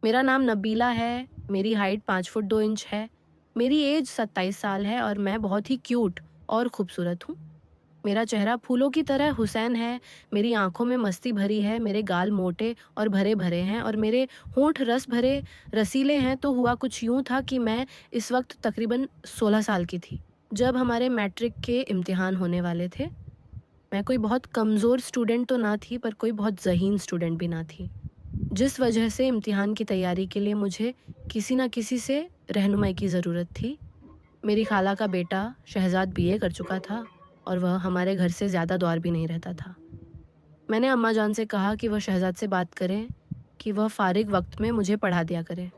मेरा नाम नबीला है, मेरी हाइट 5 फुट 2 इंच है, मेरी एज 27 साल है और मैं बहुत ही क्यूट और खूबसूरत हूँ। मेरा चेहरा फूलों की तरह हुसैन है, मेरी आँखों में मस्ती भरी है, मेरे गाल मोटे और भरे-भरे हैं और मेरे होंठ रस भरे रसीले हैं। तो हुआ कुछ यूँ था कि मैं इस वक़्त तकरीबन 16 साल की थी, जब हमारे मैट्रिक के इम्तिहान होने वाले थे। मैं कोई बहुत कमज़ोर स्टूडेंट तो ना थी, पर कोई बहुत ज़हीन स्टूडेंट भी ना थी। जिस वजह से इम्तिहान की तैयारी के लिए मुझे किसी न किसी से रहनुमाई की ज़रूरत थी। मेरी खाला का बेटा शहज़ाद बीए कर चुका था और वह हमारे घर से ज़्यादा दूर भी नहीं रहता था। मैंने अम्मा जान से कहा कि वह शहज़ाद से बात करें कि वह फ़ारिग वक़्त में मुझे पढ़ा दिया करें।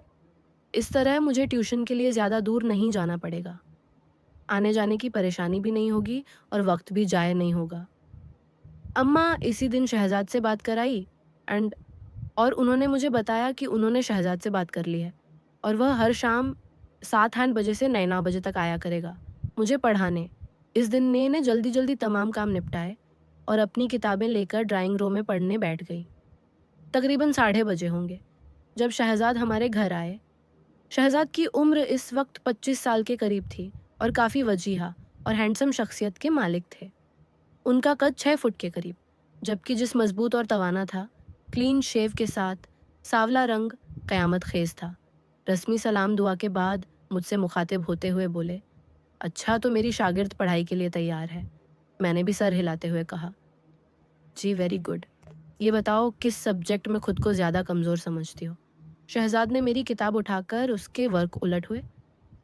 इस तरह मुझे ट्यूशन के लिए ज़्यादा दूर नहीं जाना पड़ेगा। आने-जाने की परेशानी भी नहीं होगी और वक़्त भी ज़ाया नहीं होगा। अम्मा इसी दिन शहज़ाद से बात कराई एंड और उन्होंने मुझे बताया कि उन्होंने शहज़ाद से बात कर ली है और वह हर शाम 7 आठ बजे से 9 बजे तक आया करेगा, मुझे पढ़ाने। इस दिन ने जल्दी-जल्दी तमाम काम निपटाए और अपनी किताबें लेकर ड्राइंग रूम में पढ़ने बैठ गई। तकरीबन साढ़े बजे होंगे, जब शहज़ाद हमारे घर आए। शहज़ाद की उम्र इस वक़्त 25 साल के करीब थी और काफ़ी वजीहा और हैंडसम शख्सियत के मालिक थे। उनका कद 6 फुट के करीब, जबकि जिस्म मज़बूत और तवाना था, क्लीन शेव के साथ, सांवला रंग क़यामत ख़ेज़ था। रस्मी सलाम दुआ के बाद मुझसे मुखातिब होते हुए बोले, अच्छा तो मेरी शागिर्द पढ़ाई के लिए तैयार है। मैंने भी सर हिलाते हुए कहा, जी वेरी गुड। ये बताओ किस सब्जेक्ट में खुद को ज़्यादा कमज़ोर समझती हो? शहज़ाद ने मेरी किताब उठाकर उसके वर्क उलट हुए,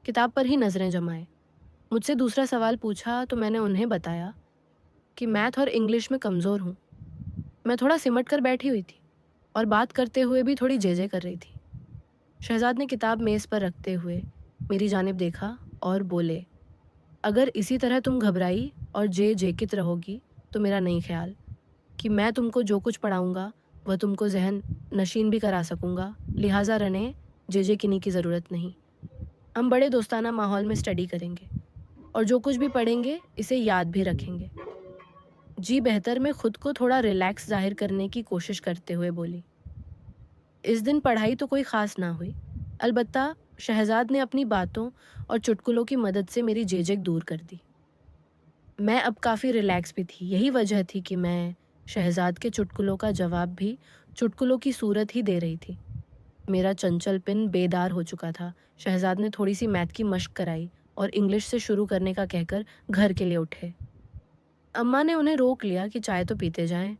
किताब पर ही नज़रें जमाए। मुझसे दूसरा सवाल पूछा तो मैंने उन्हें बताया कि मैथ और इंग्लिश में कमज़ोर हूँ। मैं थोड़ा सिमट कर बैठी हुई थी और बात करते हुए भी थोड़ी जे कर रही थी। शहज़ाद ने किताब मेज़ पर रखते हुए मेरी जानिब देखा और बोले, अगर इसी तरह तुम घबराई और जेकित रहोगी तो मेरा नहीं ख्याल कि मैं तुमको जो कुछ पढ़ाऊँगा वह तुमको ज़हन नशीन भी करा सकूँगा, लिहाज़ा रहने किन्ही की ज़रूरत नहीं। हम बड़े दोस्ताना माहौल में स्टडी करेंगे और जो कुछ भी पढ़ेंगे इसे याद भी रखेंगे। जी बेहतर मैं खुद को थोड़ा रिलैक्स ज़ाहिर करने की कोशिश करते हुए बोली। इस दिन पढ़ाई तो कोई ख़ास ना हुई। अलबत्ता शहज़ाद ने अपनी बातों और चुटकुलों की मदद से मेरी झिझक दूर कर दी। मैं अब काफ़ी रिलैक्स भी थी। यही वजह थी कि मैं शहज़ाद के चुटकुलों का जवाब भी चुटकुलों की सूरत ही दे रही थी। मेरा चंचल पिन बेदार हो चुका था। शहज़ाद ने थोड़ी-सी मैथ की मश्क कराई और इंग्लिश से शुरू करने का कहकर घर के लिए उठे। अम्मा ने उन्हें रोक लिया कि चाय तो पीते जाएँ।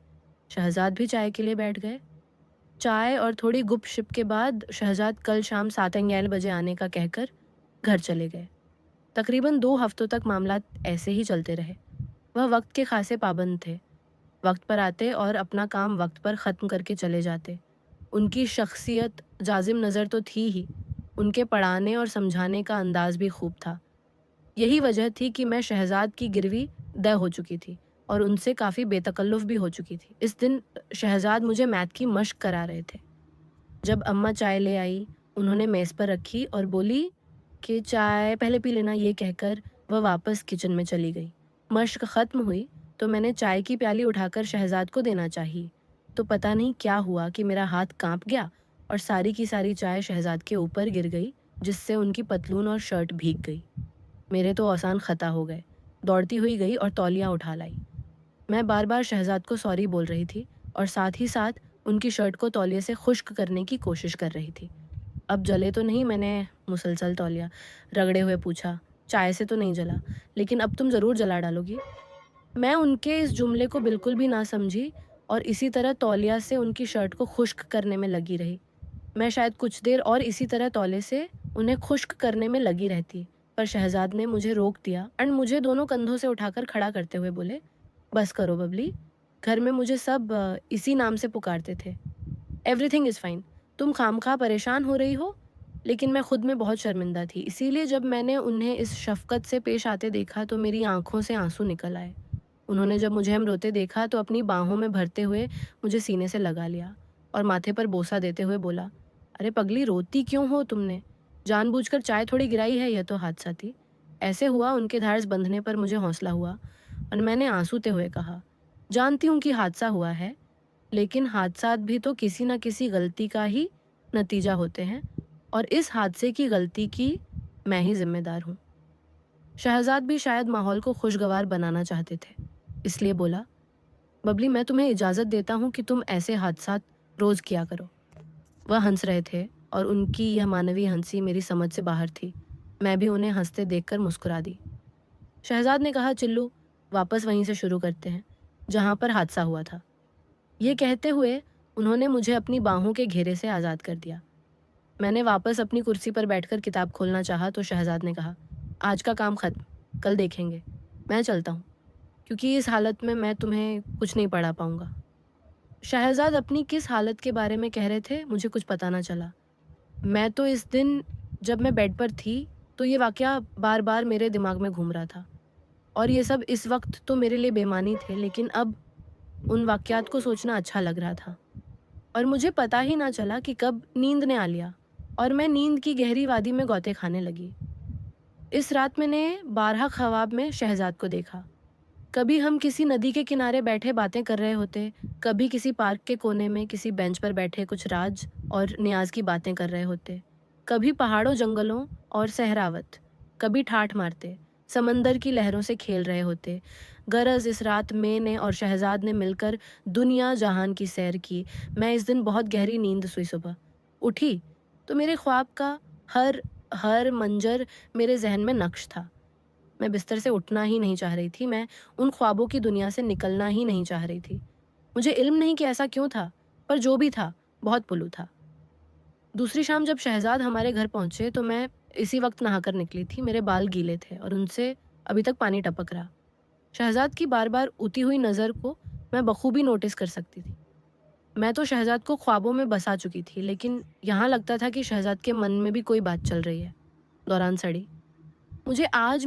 शहज़ाद भी चाय के लिए बैठ गए। चाय और थोड़ी गुपशप के बाद शहज़ाद कल शाम 7 बजे आने का कहकर घर चले गए। तकरीबन 2 हफ्तों तक मामलात ऐसे ही चलते रहे। वह वक़्त के ख़ासे पाबंद थे। वक़्त पर आते और अपना काम वक़्त पर ख़त्म करके चले जाते। उनकी शख़्सियत जाज़िम नज़र तो थी ही, उनके पढ़ाने और समझाने का अंदाज़ भी खूब था। यही वजह थी कि मैं शहज़ाद की गिरवी दह हो चुकी थी और उनसे काफ़ी बेतकल्लुफ़ भी हो चुकी थी। इस दिन शहज़ाद मुझे मैथ की मश्क करा रहे थे। जब अम्मा चाय ले आई, उन्होंने मेज़ पर रखी और बोली कि चाय पहले पी लेना, ये कहकर वह वापस किचन में चली गई। मश्क ख़त्म हुई तो मैंने चाय की प्याली उठाकर शहज़ाद को देना चाहिए, तो पता नहीं क्या हुआ कि मेरा हाथ काँप गया और सारी की सारी चाय शहज़ाद के ऊपर गिर गई, जिससे उनकी पतलून और शर्ट भीग गई। मेरे तो आसान ख़ता हो गए। दौड़ती हुई गई और तौलिया उठा लाई। मैं बार-बार शहज़ाद को सॉरी बोल रही थी और साथ ही साथ उनकी शर्ट को तौलिए से खुश्क करने की कोशिश कर रही थी। अब जले तो नहीं, मैंने मुसलसल तौलिया रगड़े हुए पूछा। चाय से तो नहीं जला, लेकिन अब तुम ज़रूर जला डालोगी? मैं उनके इस जुमले को बिल्कुल भी ना समझी और इसी तरह तौलिया से उनकी शर्ट को खुश्क करने में लगी रही। मैं शायद कुछ देर और इसी तरह तौले से उन्हें खुश्क करने में लगी रहती, पर शहज़ाद ने मुझे रोक दिया एंड मुझे दोनों कंधों से उठाकर खड़ा करते हुए बोले, बस करो बबली, घर में मुझे सब इसी नाम से पुकारते थे। Everything is fine. तुम खामखा परेशान हो रही हो, लेकिन मैं खुद में बहुत शर्मिंदा थी। इसीलिए जब मैंने उन्हें इस शफ़क़त से पेश आते देखा तो मेरी आँखों से आँसू निकल आए। उन्होंने जब मुझे हम रोते देखा तो अपनी बाहों में भरते हुए मुझे सीने से लगा लिया और माथे पर बोसा देते हुए बोला, अरे पगली, रोती क्यों हो तुमने? जानबूझकर चाय थोड़ी गिराई है, यह तो हादसा थी। ऐसे हुआ उनके धार्स बंधने पर मुझे हौसला हुआ और मैंने आंसूते हुए कहा, जानती हूँ कि हादसा हुआ है, लेकिन हादसात भी तो किसी न किसी गलती का ही नतीजा होते हैं और इस हादसे की गलती की मैं ही ज़िम्मेदार हूँ। शहज़ाद भी शायद माहौल को खुशगवार बनाना चाहते थे, इसलिए बोला, बबली मैं तुम्हें इजाज़त देता हूँ कि तुम ऐसे हादसात रोज़ किया करो। वह हंस रहे थे और उनकी यह मानवीय हंसी मेरी समझ से बाहर थी। मैं भी उन्हें हंसते देखकर मुस्कुरा दी। शहज़ाद ने कहा, चिल्लू वापस वहीं से शुरू करते हैं जहाँ पर हादसा हुआ था। ये कहते हुए उन्होंने मुझे अपनी बाहों के घेरे से आज़ाद कर दिया। मैंने वापस अपनी कुर्सी पर बैठकर किताब खोलना चाहा तो शहज़ाद ने कहा, आज का काम खत्म, कल देखेंगे। मैं चलता हूँ, क्योंकि इस हालत में मैं तुम्हें कुछ नहीं पढ़ा पाऊँगा। शहज़ाद अपनी किस हालत के बारे में कह रहे थे मुझे कुछ पता ना चला। मैं तो इस दिन जब मैं बेड पर थी तो ये वाक़या बार-बार मेरे दिमाग में घूम रहा था और ये सब इस वक़्त तो मेरे लिए बेमानी थे, लेकिन अब उन वाक़यात को सोचना अच्छा लग रहा था। और मुझे पता ही ना चला कि कब नींद ने आ लिया और मैं नींद की गहरी वादी में गौते खाने लगी। इस रात मैंने 12 ख्वाब में शहज़ाद को देखा। कभी हम किसी नदी के किनारे बैठे बातें कर रहे होते, कभी किसी पार्क के कोने में किसी बेंच पर बैठे कुछ राज और नियाज़ की बातें कर रहे होते, कभी पहाड़ों जंगलों और सहरावत, कभी ठाठ मारते, समंदर की लहरों से खेल रहे होते। गरज इस रात मैंने और शहजाद ने मिलकर दुनिया जहान की सैर की। मैं इस दिन बहुत गहरी नींद सोई। सुबह उठी तो मेरे ख्वाब का हर हर मंजर मेरे जहन में नक्श था। मैं बिस्तर से उठना ही नहीं चाह रही थी, मैं उन ख्वाबों की दुनिया से निकलना ही नहीं चाह रही थी। मुझे इल्म नहीं कि ऐसा क्यों था, पर जो भी था, बहुत पुल्लू था। दूसरी शाम जब शहज़ाद हमारे घर पहुँचे तो मैं इसी वक़्त नहाकर निकली थी, मेरे बाल गीले थे और उनसे अभी तक पानी टपक रहा। शहज़ाद की बार-बार उती हुई नज़र को मैं बखूबी नोटिस कर सकती थी। मैं तो शहज़ाद को ख्वाबों में बसा चुकी थी, लेकिन यहाँ लगता था कि शहज़ाद के मन में भी कोई बात चल रही है। दौरान सड़ी। मुझे आज